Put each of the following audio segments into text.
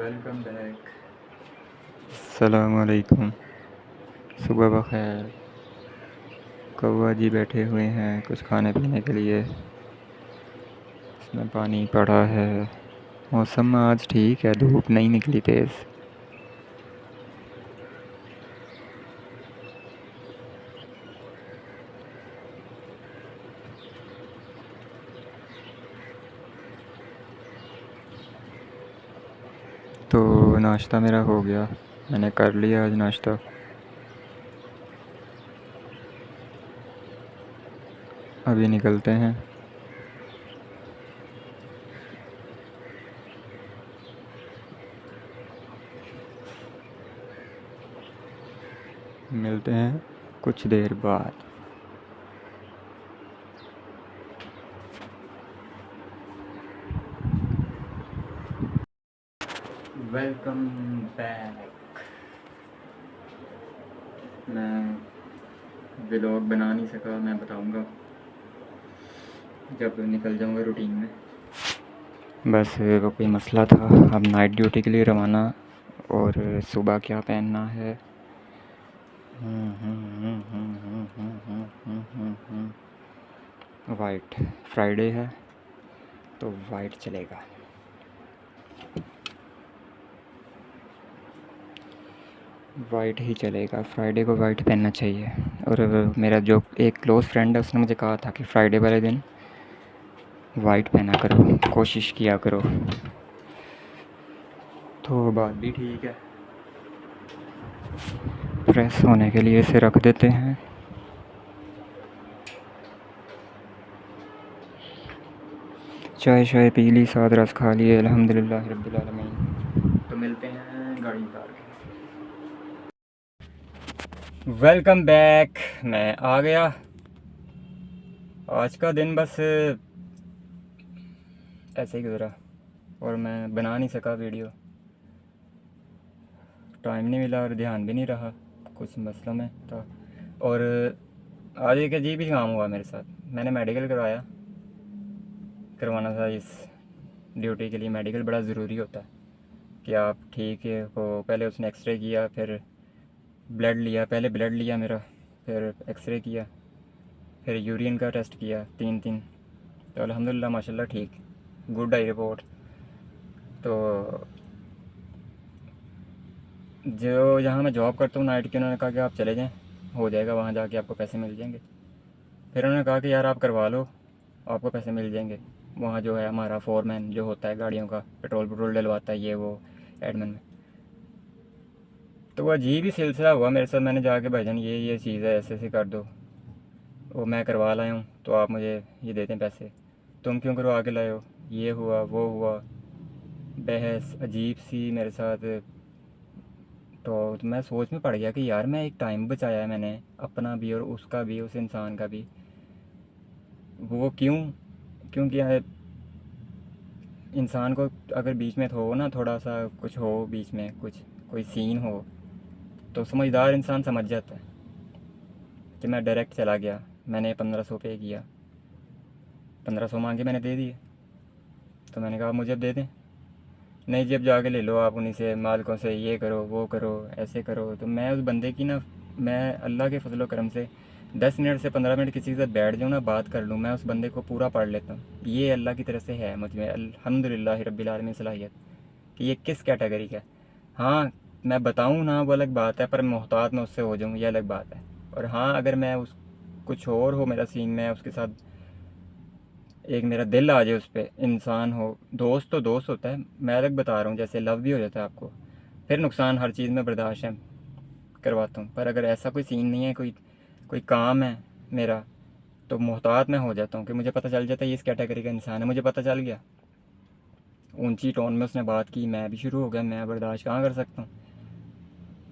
Welcome back. अस्सलामुअलैकुम। सुबह बखैर। कौवा जी बैठे हुए हैं कुछ खाने पीने के लिए। इसमें पानी पड़ा है। मौसम आज ठीक है, धूप नहीं निकली तेज़। तो नाश्ता मेरा हो गया, मैंने कर लिया आज नाश्ता। अभी निकलते हैं। मिलते हैं कुछ देर बाद। Welcome back. मैं व्लॉग बना नहीं सका, मैं बताऊंगा जब निकल जाऊंगा रूटीन में। बस वो कोई मसला था। अब नाइट ड्यूटी के लिए रवाना, और सुबह क्या पहनना है। वाइट। फ्राइडे है तो वाइट चलेगा। वाइट ही चलेगा, फ्राइडे को वाइट पहनना चाहिए। और मेरा जो एक क्लोज़ फ्रेंड है उसने मुझे कहा था कि फ्राइडे वाले दिन वाइट पहना करो, कोशिश किया करो। तो बात भी ठीक है। प्रेस होने के लिए इसे रख देते हैं। चाय शाय पी ली, साथ रस खा लिए, अल्हम्दुलिल्लाह रब्बिल आलमीन। तो मिलते हैं गाड़ी उतार के। Welcome back. मैं आ गया। आज का दिन बस ऐसे ही गुजरा, और मैं बना नहीं सका वीडियो। टाइम नहीं मिला और ध्यान भी नहीं रहा, कुछ मसलों में था। और आज एक अजीब ही काम हुआ मेरे साथ। मैंने मेडिकल करवाना था। इस ड्यूटी के लिए मेडिकल बड़ा ज़रूरी होता है कि आप ठीक हो। पहले उसने एक्सरे किया, फिर ब्लड लिया। पहले ब्लड लिया मेरा, फिर एक्सरे किया, फिर यूरिन का टेस्ट किया, तीन तीन। तो अल्हम्दुलिल्लाह माशाल्लाह ठीक, गुड आई रिपोर्ट। तो जो जहाँ मैं जॉब करता हूँ नाइट की, उन्होंने कहा कि आप चले जाएं, हो जाएगा, वहाँ जाके आपको पैसे मिल जाएंगे। फिर उन्होंने कहा कि यार आप करवा लो, आपको पैसे मिल जाएंगे। वहाँ जो है हमारा फोरमैन जो होता है गाड़ियों का, पेट्रोल डलवाता है, ये वो एडमिन में। तो वो अजीब ही सिलसिला हुआ मेरे साथ। मैंने जाके भाईजान ये चीज़ है, ऐसे ऐसे कर दो, वो मैं करवा लाया हूँ, तो आप मुझे ये देते हैं पैसे। तुम क्यों करवा के लाए हो, ये हुआ वो हुआ। बहस अजीब सी मेरे साथ। तो मैं सोच में पड़ गया कि यार मैं एक टाइम बचाया है मैंने, अपना भी और उसका भी, उस इंसान का भी। वो क्यों क्यों किया है? इंसान को अगर बीच में हो ना, थोड़ा सा कुछ हो बीच में, कुछ कोई सीन हो, तो समझदार इंसान समझ जाता है। कि मैं डायरेक्ट चला गया, मैंने 1500 पे किया, 1500 मांगे, मैंने दे दिए। तो मैंने कहा मुझे अब दे दें। नहीं जी, अब जाके ले लो आप उन्हीं से, मालिकों से, ये करो वो करो ऐसे करो। तो मैं उस बंदे की ना, मैं अल्लाह के फजलो करम से 10 मिनट से 15 मिनट किसी के साथ बैठ जाऊँ ना, बात कर लूँ, मैं उस बंदे को पूरा पढ़ लेता हूँ। ये अल्लाह की तरफ से है मुझ में अल्हम्दुलिल्लाह रब्बिल आलमीन सलाहियत, कि ये किस कैटेगरी का है। हाँ, मैं बताऊँ ना वो अलग बात है, पर मोहतात मैं उससे हो जाऊँ ये अलग बात है। और हाँ, अगर मैं उस कुछ और हो मेरा सीन में उसके साथ, एक मेरा दिल आ जाए उस पर, इंसान हो, दोस्त तो दोस्त होता है, मैं अलग बता रहा हूँ, जैसे लव भी हो जाता है आपको, फिर नुकसान हर चीज़ में बर्दाश्त है, करवाता हूँ। पर अगर ऐसा कोई सीन नहीं है, कोई कोई काम है मेरा, तो मोहतात मैं हो जाता हूँ कि मुझे पता चल जाता है ये इस कैटेगरी का इंसान है। मुझे पता चल गया, ऊंची टोन में उसने बात की, मैं भी शुरू हो गया, मैं बर्दाश्त कहाँ कर सकता हूँ।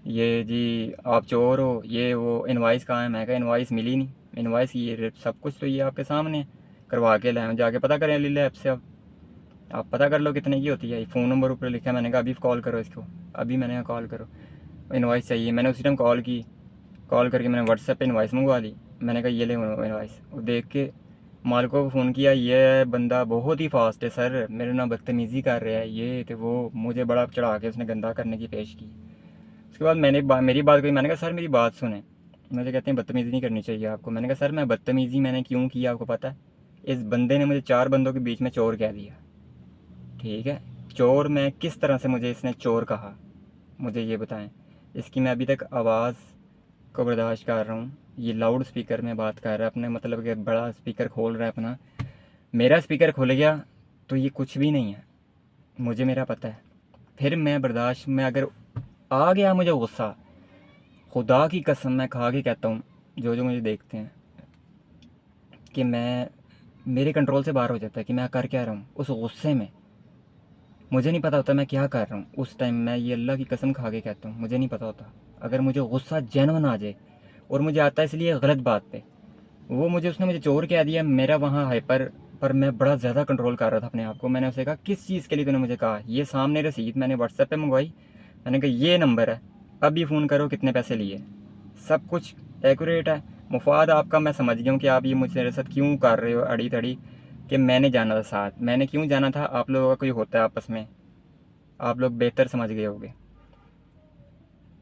ये जी आप चोर हो, ये वो, इनवाइस कहाँ है? मैं कहा इनवाइस मिली नहीं। इनवाइस ये सब कुछ तो ये आपके सामने है, करवा के लाए, जाके पता करें लीला ऐप से। अब आप पता कर लो कितने की होती है। फ़ोन नंबर ऊपर लिखा है, मैंने कहा अभी कॉल करो इसको। अभी मैंने कहा कॉल करो, इनवाइस चाहिए। मैंने उसी टाइम कॉल की, कॉल करके मैंने व्हाट्सएप पे इनवाइस मंगवा ली। मैंने कहा ये ले इनवाइस। वो देख के मालिकों को फ़ोन किया, ये बंदा बहुत ही फास्ट है सर, मेरे ना बदतमीज़ी कर रहा है, ये तो वो, मुझे बड़ा चढ़ा के उसने गंदा करने की पेश की। उसके बाद मेरी बात कही, मैंने कहा सर मेरी बात सुने। मुझे कहते हैं बदतमीज़ी नहीं करनी चाहिए आपको। मैंने कहा सर मैं बदतमीज़ी मैंने क्यों की आपको पता है? इस बंदे ने मुझे 4 बंदों के बीच में चोर कह दिया। ठीक है, चोर मैं किस तरह से मुझे इसने चोर कहा, मुझे ये बताएं। इसकी मैं अभी तक आवाज़ को बर्दाश्त कर रहा हूँ। ये लाउड स्पीकर में बात कर रहा है अपने, मतलब कि बड़ा स्पीकर खोल रहा है अपना। मेरा स्पीकर खुल गया तो ये कुछ भी नहीं है, मुझे मेरा पता है। फिर मैं बर्दाश्त में अगर आ गया मुझे गुस्सा, खुदा की कसम मैं खा के कहता हूँ, जो जो मुझे देखते हैं, कि मैं, मेरे कंट्रोल से बाहर हो जाता है कि मैं कर क्या रहा हूँ उस गुस्से में। मुझे नहीं पता होता मैं क्या कर रहा हूँ उस टाइम। मैं ये अल्लाह की कसम खा के कहता हूँ, मुझे नहीं पता होता। अगर मुझे गुस्सा जेन्युइन आ जाए, और मुझे आता है इसलिए गलत बात पे, वो मुझे, उसने मुझे चोर कह दिया, मेरा वहाँ हाइपर, पर मैं बड़ा ज़्यादा कंट्रोल कर रहा था अपने आप को। मैंने उसे कहा किस चीज़ के लिए तूने मुझे कहा? ये सामने रसीद मैंने व्हाट्सएप पे मंगवाई। मैंने कहा ये नंबर है, अभी फ़ोन करो, कितने पैसे लिए, सब कुछ एक्यूरेट है। मुफाद आपका मैं समझ गया हूँ कि आप ये मुझसे मेरे साथ क्यों कर रहे हो अड़ी तड़ी, कि मैंने जाना था साथ, मैंने क्यों जाना था, आप लोगों का कोई होता है आपस में, आप लोग बेहतर समझ गए होगे।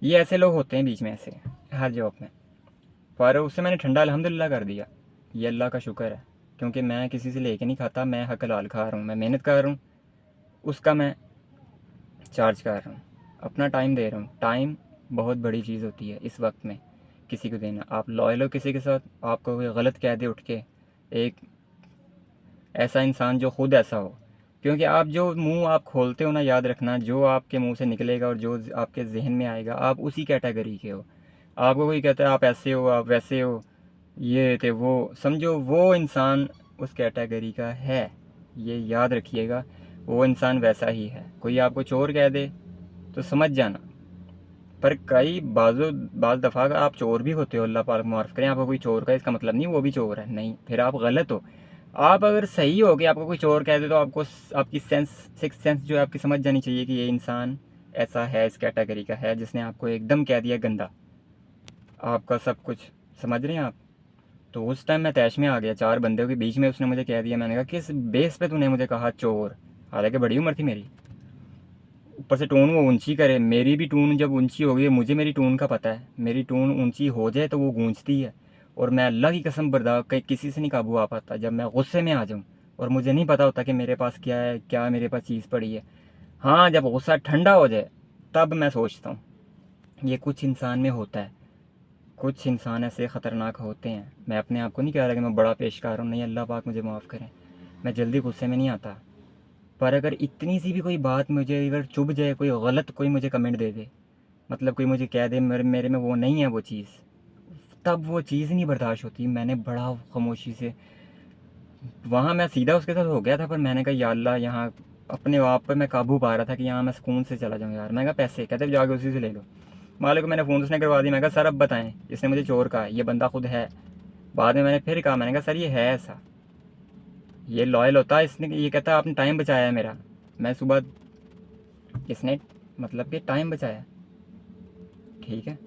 ये ऐसे लोग होते हैं बीच में, ऐसे हर जॉब में। पर उससे मैंने ठंडा अल्हम्दुलिल्लाह कर दिया, ये अल्लाह का शुक्र है। क्योंकि मैं किसी से लेके नहीं खाता, मैं हक हलाल खा रहा हूँ, मैं मेहनत कर रहा हूँ, उसका मैं चार्ज कर रहा हूँ, अपना टाइम दे रहा हूँ। टाइम बहुत बड़ी चीज़ होती है इस वक्त में, किसी को देना। आप लॉयल हो किसी के साथ, आपको कोई गलत कह दे उठ के, एक ऐसा इंसान जो खुद ऐसा हो, क्योंकि आप जो मुंह आप खोलते हो ना, याद रखना, जो आपके मुंह से निकलेगा और जो आपके जहन में आएगा, आप उसी कैटेगरी के हो। आपको कोई कहता है आप ऐसे हो, आप वैसे हो, ये थे वो, समझो वो इंसान उस कैटेगरी का है, ये याद रखिएगा, वो इंसान वैसा ही है। कोई आपको चोर कह दे तो समझ जाना। पर कई बाज़ दफ़ा अगर आप चोर भी होते हो, अल्लाह पाक माफ़ करें, आपको कोई चोर का, इसका मतलब नहीं वो भी चोर है, नहीं, फिर आप गलत हो। आप अगर सही हो कि आपको कोई चोर कह दे, तो आपको आपकी सेंस, सिक्स सेंस जो है आपकी, समझ जानी चाहिए कि ये इंसान ऐसा है, इस कैटेगरी का है, जिसने आपको एकदम कह दिया गंदा, आपका सब कुछ, समझ रहे हैं आप? तो उस टाइम मैं तैश में आ गया, 4 बंदों के बीच में उसने मुझे कह दिया। मैंने कहा किस बेस पे तूने मुझे कहा चोर? हालांकि बड़ी उम्र थी मेरी, ऊपर से टोन वो ऊंची करे। मेरी भी टोन जब ऊंची हो गई, मुझे मेरी टोन का पता है, मेरी टोन ऊंची हो जाए तो वो गूंजती है। और मैं अल्लाह की कसम बर्दाश्त कहीं किसी से नहीं काबू आ पाता जब मैं गुस्से में आ जाऊँ, और मुझे नहीं पता होता कि मेरे पास क्या है, क्या मेरे पास चीज़ पड़ी है। हाँ, जब गुस्सा ठंडा हो जाए तब मैं सोचता हूँ, ये कुछ इंसान में होता है, कुछ इंसान ऐसे ख़तरनाक होते हैं। मैं अपने आप को नहीं कह रहा कि मैं बड़ा पेश कर रहा हूँ, नहीं, अल्लाह पाक मुझे माफ़ करें, मैं जल्दी गुस्से में नहीं आता। पर अगर इतनी सी भी कोई बात मुझे अगर चुभ जाए, कोई गलत कोई मुझे कमेंट दे दे, मतलब कोई मुझे कह दे मेरे में वो नहीं है वो चीज़, तब वो चीज़ नहीं बर्दाश्त होती। मैंने बड़ा खामोशी से, वहाँ मैं सीधा उसके साथ हो गया था, पर मैंने कहा या अल्लाह, यहाँ अपने आप पे मैं काबू पा रहा था कि यहाँ मैं सुकून से चला जाऊँ यार। मैं कहा पैसे, कहते जाके उसी से ले लो। मालिक को मैंने फ़ोन उसने करवा दिया। मैं कहा सर अब बताएं, इसने मुझे चोर कहा, ये बंदा खुद है। बाद में मैंने फिर कहा, मैंने कहा सर ये है ऐसा, ये लॉयल होता है, इसने ये कहता आपने टाइम बचाया है मेरा, मैं सुबह, इसने मतलब कि टाइम बचाया, ठीक है,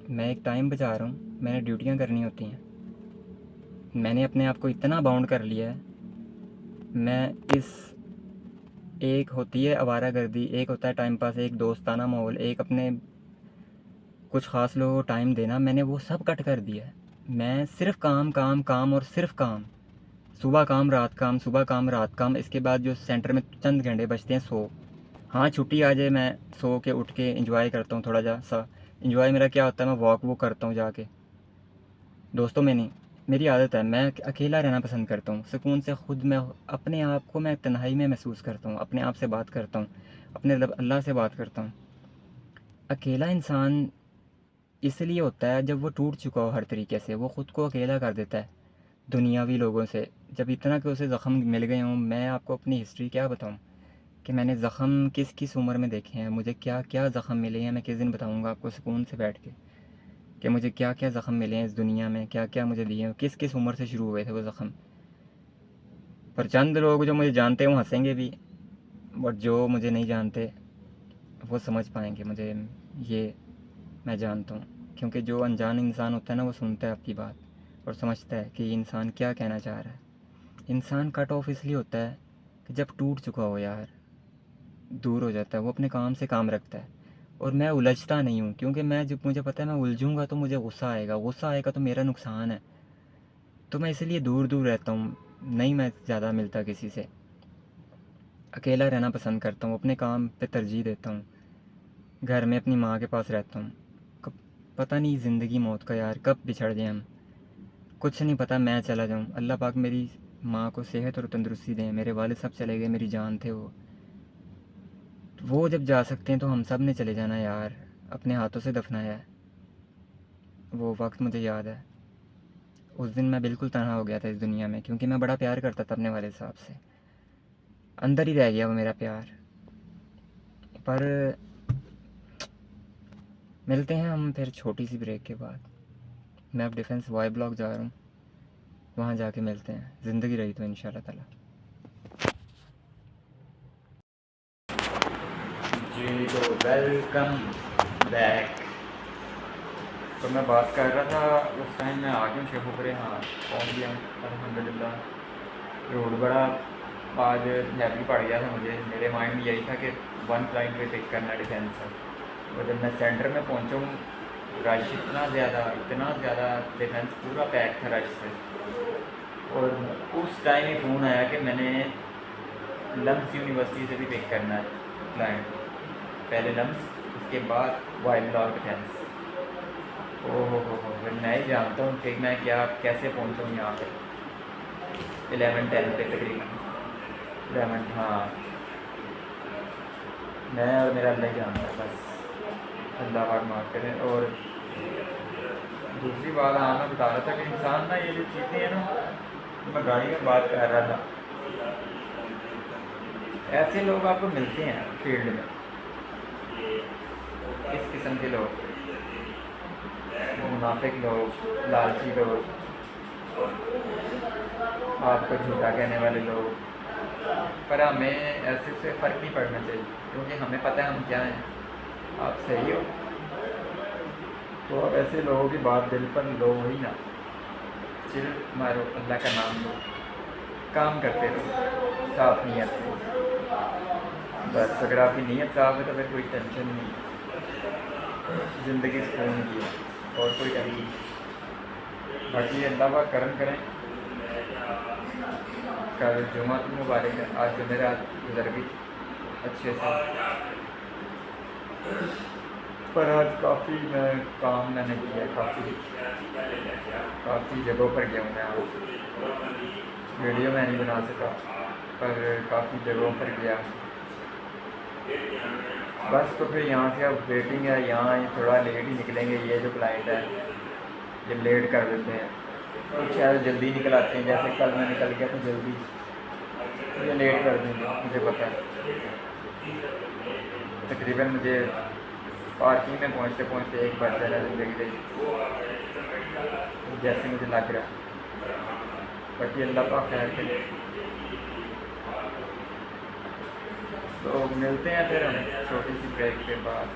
मैं एक टाइम बचा रहा हूँ, मैंने ड्यूटियाँ करनी होती हैं, मैंने अपने आप को इतना बाउंड कर लिया है। मैं इस, एक होती है आवारागर्दी, एक होता है टाइम पास, एक दोस्ताना माहौल, एक अपने कुछ ख़ास लोगों को टाइम देना, मैंने वो सब कट कर दिया है। मैं सिर्फ़ काम काम काम और सिर्फ़ काम, सुबह काम रात काम, सुबह काम रात काम, इसके बाद जो सेंटर में चंद घंटे बचते हैं सो, हाँ छुट्टी आ जाए मैं सो के उठ के इंजॉय करता हूँ थोड़ा सा। इंजॉय मेरा क्या होता है, मैं वॉक वो करता हूँ जाके, दोस्तों में नहीं, मेरी आदत है, मैं अकेला रहना पसंद करता हूँ, सुकून से खुद मैं अपने आप को मैं तन्हाई में महसूस करता हूँ, अपने आप से बात करता हूँ, अपने अल्लाह से बात करता हूँ। अकेला इंसान इसलिए होता है जब वो टूट चुका हो हर तरीके से, वो ख़ुद को अकेला कर देता है दुनियावी लोगों से। जब इतना कि उसे ज़ख़म मिल गए हों, मैं आपको अपनी हिस्ट्री क्या बताऊँ कि मैंने ज़ख़म किस किस उम्र में देखे हैं, मुझे क्या क्या ज़ख़म मिले हैं, मैं किस दिन बताऊँगा आपको सुकून से बैठ के, कि मुझे क्या क्या ज़ख़म मिले हैं इस दुनिया में, क्या क्या मुझे दिए हैं, किस किस उम्र से शुरू हुए थे वो ज़ख़म। पर चंद लोग जो मुझे जानते हैं वो हंसेंगे भी, बट जो मुझे नहीं जानते वो समझ पाएंगे मुझे, ये मैं जानता हूँ। क्योंकि जो अनजान इंसान होता है ना, वो सुनता है आपकी बात और समझता है कि ये इंसान क्या कहना चाह रहा है। इंसान कट ऑफ इसलिए होता है कि जब टूट चुका हो यार, दूर हो जाता है, वो अपने काम से काम रखता है। और मैं उलझता नहीं हूँ, क्योंकि मैं जब मुझे पता है मैं उलझूंगा तो मुझे गुस्सा आएगा तो मेरा नुकसान है। तो मैं इसलिए दूर दूर रहता हूँ, नहीं मैं ज़्यादा मिलता किसी से, अकेला रहना पसंद करता हूँ, अपने काम पे तरजीह देता हूँ, घर में अपनी माँ के पास रहता हूँ। कब पता नहीं ज़िंदगी मौत का यार, कब बिछड़ जाए हम, कुछ नहीं पता, मैं चला जाऊँ। अल्लाह पाक मेरी माँ को सेहत और तंदुरुस्ती दें। मेरे वालिद सब चले गए, मेरी जान थे वो जब जा सकते हैं तो हम सब ने चले जाना यार, अपने हाथों से दफनाया है। वो वक्त मुझे याद है, उस दिन मैं बिल्कुल तन्हा हो गया था इस दुनिया में, क्योंकि मैं बड़ा प्यार करता था अपने वालिद साहब से, अंदर ही रह गया वो मेरा प्यार। पर मिलते हैं हम फिर छोटी सी ब्रेक के बाद। मैं अब डिफेंस वाई ब्लॉक जा रहा हूँ, वहाँ जाके मिलते हैं, ज़िंदगी रही तो इंशाल्लाह ताला। जी तो वेलकम बैक। तो मैं बात कर रहा था उस टाइम, मैं आ गया हूँ शेखुपुरे, हाँ पहुँच गया हूँ अल्हम्दुलिल्लाह। रोड बड़ा आज हैवी पड़ गया था मुझे, मेरे माइंड में यही था कि वन क्लाइंट पे पिक करना डिफेंस है। और जब मैं सेंटर में पहुँचा हूँ, रश इतना ज़्यादा डिफेंस पूरा पैक था रश से। और उस टाइम ही फ़ोन आया कि मैंने लम्स यूनिवर्सिटी से भी पिक करना है क्लाइंट, पहले लम्स उसके बाद वाई ब्लॉक डिफेंस। ओहो हो, फिर मैं ही जानता हूँ कि मैं क्या कैसे पहुँचा हूँ यहाँ पे। 11-10 पे तकरीबन 11, हाँ मैं और मेरा अल्लाह ही जानता है, बस अल्लाह पाक माफ़ करें। और दूसरी बात, हाँ मैं बता रहा था कि इंसान ना, ये जो चीज़ें हैं ना, मैं गाड़ी में बात कर रहा था, ऐसे लोग आपको मिलते हैं फील्ड में, इस किस्म के लोग, मुनाफिक लोग, लालची लोग, आपको झूठा कहने वाले लोग। पर हमें ऐसे से फ़र्क नहीं पड़ना चाहिए, क्योंकि हमें पता है हम क्या हैं। आप सही हो तो अब ऐसे लोगों की बात दिल पर लो ही ना, चिल मारो, अल्लाह का नाम लो, काम करते रहो साफ नीयत से। बस अगर आपकी नीयत साफ है तो फिर कोई टेंशन नहीं, ज़िंदगी सुकून की है और कोई टेंशन नहीं। बाकी अल्लाह पाक करम करें। कल जुमा तो मुबारक है, आज जुमेरात गुजर गई अच्छे से, पर आज काफ़ी मैं काम मैंने किया, काफ़ी जगहों पर गया हूँ मैं आज। वीडियो मैं नहीं बना सका, पर काफ़ी जगहों पर गया। बस तो फिर यहाँ से अब वेटिंग है, यहाँ थोड़ा लेट ही निकलेंगे। ये जो क्लाइंट है ये लेट कर देते हैं, कुछ शायद जल्दी निकल आते हैं, जैसे कल मैं निकल गया तो जल्दी, ये लेट कर देंगे मुझे पता है। तकरीबन मुझे पार्किंग में पहुँचते पहुँचते 1 बज जाना ज़िंदगी रही, जैसे मुझे लग रहा है। बाकी अल्लाह पाक खैर करे। तो मिलते हैं फिर हम छोटी सी ब्रेक के बाद।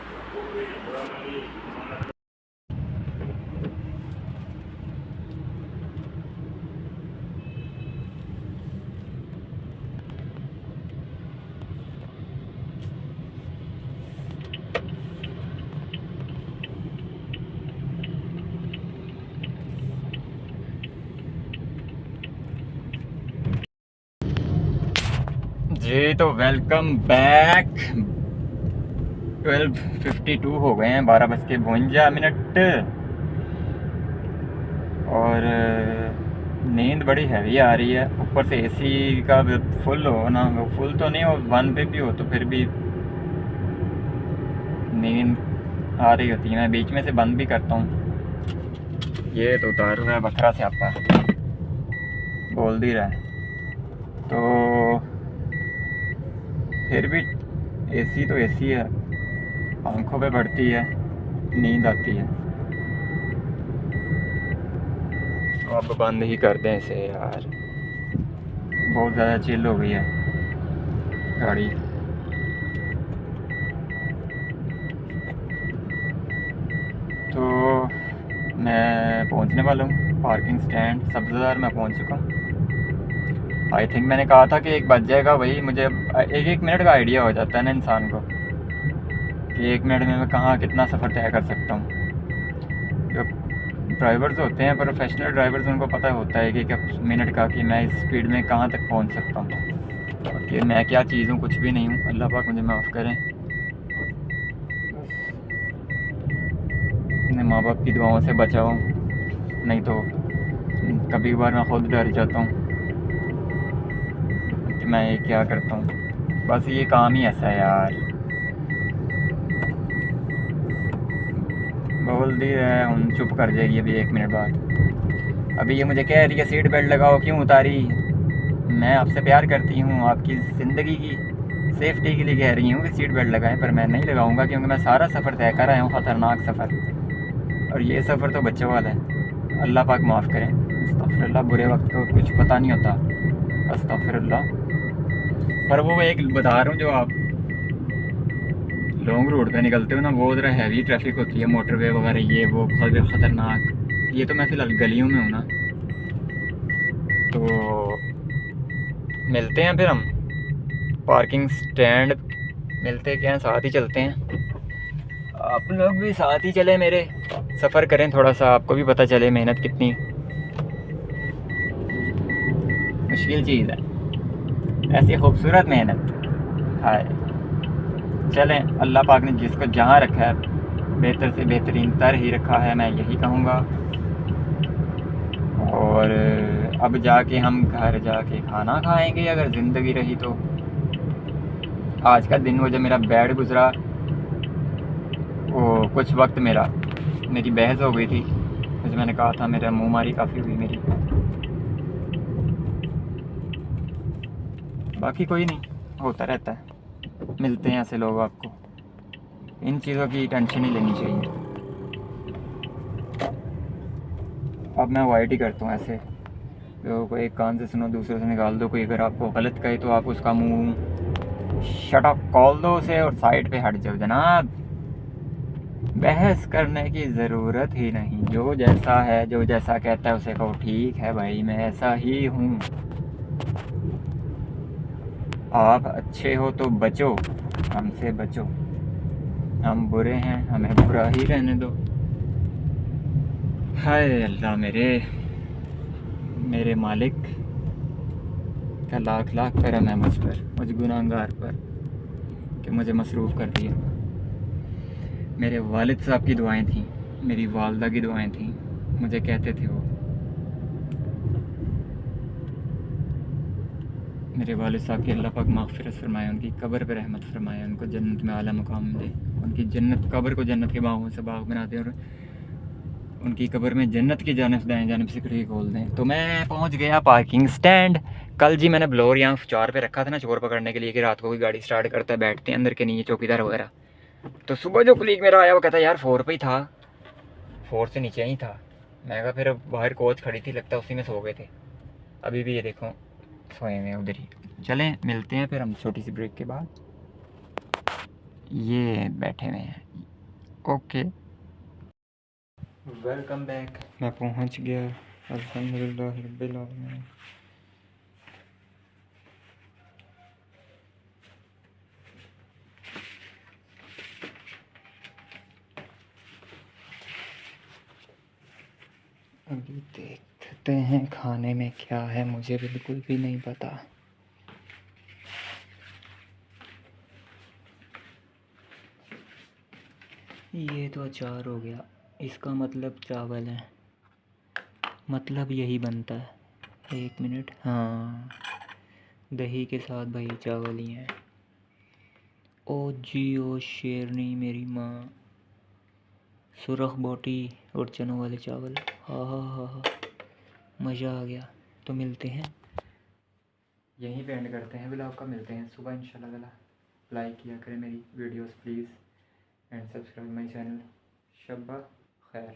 जी तो वेलकम बैक। 12:52 हो गए हैं, 12:52। और नींद बड़ी हैवी आ रही है, ऊपर से एसी का फुल हो ना, फुल तो नहीं हो, 1 पे भी हो तो फिर भी नींद आ रही होती है। मैं बीच में से बंद भी करता हूँ। ये तो उतार रहा है बकरा स्यापा, बोल दी रहा है। तो फिर भी एसी तो एसी है, आंखों पे बढ़ती है, नींद आती है। अब बंद ही कर दें इसे यार, बहुत ज़्यादा चिल हो गई है गाड़ी। तो मैं पहुंचने वाला हूँ पार्किंग स्टैंड सब्ज़दार में पहुंच चुका हूँ। आई थिंक मैंने कहा था कि 1 बज जाएगा, वही मुझे 1-1 मिनट का आइडिया हो जाता है ना इंसान को कि 1 मिनट में मैं कहाँ कितना सफ़र तय कर सकता हूँ। जो ड्राइवर्स होते हैं प्रोफेशनल ड्राइवर्स, उनको पता होता है कि 1 मिनट का कि मैं इस स्पीड में कहाँ तक पहुँच सकता हूँ, और कि मैं क्या चीज़ हूँ, कुछ भी नहीं हूँ। अल्लाह पाक मुझे माफ़ करें। अपने माँ बाप की दुआओं से बचा हूँ, नहीं तो कभी कभार मैं खुद डर जाता हूँ कि मैं ये क्या करता हूँ। बस ये काम ही ऐसा है यार। बोल दी है हम, चुप कर जाएगी अभी 1 मिनट बाद। अभी ये मुझे कह रही है सीट बेल्ट लगाओ, क्यों उतारी? मैं आपसे प्यार करती हूँ, आपकी ज़िंदगी की सेफ्टी के लिए कह रही हूँ कि सीट बेल्ट लगाएं, पर मैं नहीं लगाऊंगा क्योंकि मैं सारा सफ़र तय कर आया हूँ, ख़तरनाक सफ़र। और ये सफ़र तो बच्चों वाला है। अल्लाह पाक माफ़ करें। अस्तगफिरुल्लाह, बुरे वक्त को कुछ पता नहीं होता। अस्तगफिरुल्लाह। पर वो एक बता रहा हूँ, जो आप लॉन्ग रूट पे निकलते हो ना, वो ज़रा हैवी ट्रैफिक होती है, मोटरवे वगैरह, ये वो बहुत ख़तरनाक। ये तो मैं फ़िलहाल गलियों में हूँ ना, तो मिलते हैं फिर हम पार्किंग स्टैंड। मिलते क्या हैं, साथ ही चलते हैं। आप लोग भी साथ ही चले मेरे, सफ़र करें थोड़ा सा, आपको भी पता चले मेहनत कितनी मुश्किल चीज़ है, ऐसी खूबसूरत मेहनत। हाय, चलें। अल्लाह पाक ने जिसको जहाँ रखा है बेहतर से बेहतरीन तर ही रखा है, मैं यही कहूँगा। और अब जाके हम घर जाके खाना खाएंगे अगर ज़िंदगी रही तो। आज का दिन वो जो मेरा बैड गुज़रा, वो कुछ वक्त मेरी बहस हो गई थी, जैसे मैंने कहा था, मेरा मुँह मारी काफ़ी हुई मेरी। बाकी कोई नहीं, होता रहता है। मिलते हैं ऐसे लोग, आपको इन चीज़ों की टेंशन नहीं लेनी चाहिए। अब मैं अवॉइड ही करता हूँ ऐसे लोगों को। एक कान से सुनो, दूसरे से निकाल दो। कोई अगर आपको गलत कहे तो आप उसका मुंह शट अप कॉल दो उसे और साइड पे हट जाओ जनाब। बहस करने की ज़रूरत ही नहीं। जो जैसा है, जो जैसा कहता है उसे कहो ठीक है भाई, मैं ऐसा ही हूँ। आप अच्छे हो तो बचो, हमसे बचो। हम बुरे हैं, हमें बुरा ही रहने दो। हाय अल्लाह, मेरे मेरे मालिक का लाख लाख करम है मुझ पर, मुझ गुनाहगार पर, कि मुझे मसरूफ़ कर दिया। मेरे वालिद साहब की दुआएं थीं, मेरी वालदा की दुआएं थीं। मुझे कहते थे वो, मेरे वालिद साहब की अल्लाह पाक मग़फ़िरत फ़रमाए, उनकी कब्र पर रहमत फ़रमाए, उनको जन्नत में आला मुकाम दे, उनकी जन्नत कब्र को जन्नत के बागों से बाग बना दे, और उनकी कब्र में जन्नत की जानब दाएं जानब से खिड़की खोल दें। तो मैं पहुंच गया पार्किंग स्टैंड। कल जी मैंने ब्लोर यहाँ 4 पे रखा था ना, चोर पकड़ने के लिए, कि रात को कोई गाड़ी स्टार्ट करता है, बैठते हैं अंदर के नहीं, चौकीदार वगैरह। तो सुबह जो कुलीग मेरा आया, वो कहता है यार 4 पे ही था, 4 से नीचे ही था। मैं कहा फिर बाहर कोच खड़ी थी, लगता है उसी में सो गए थे। अभी भी ये देखो सोए हुए उधर ही। चलें मिलते हैं फिर हम छोटी सी ब्रेक के बाद। ये बैठे हुए हैं। Okay, welcome back. मैं पहुंच गया, अल्हम्दुलिल्लाह रब्बिल आलमीन। अभी देखते हैं खाने में क्या है, मुझे बिल्कुल भी नहीं पता। ये तो अचार हो गया, इसका मतलब चावल है, मतलब यही बनता है। 1 मिनट, हाँ, दही के साथ भाई चावल ही हैं। ओ जी ओ शेरनी मेरी माँ, सुरख बोटी और चनों वाले चावल, हाँ हाँ हाँ हाँ, मज़ा आ गया। तो मिलते हैं, यहीं पे एंड करते हैं ब्लॉग का। मिलते हैं सुबह इंशाल्लाह ताला। लाइक किया करें मेरी videos please, and subscribe my channel. शब्बा खैर।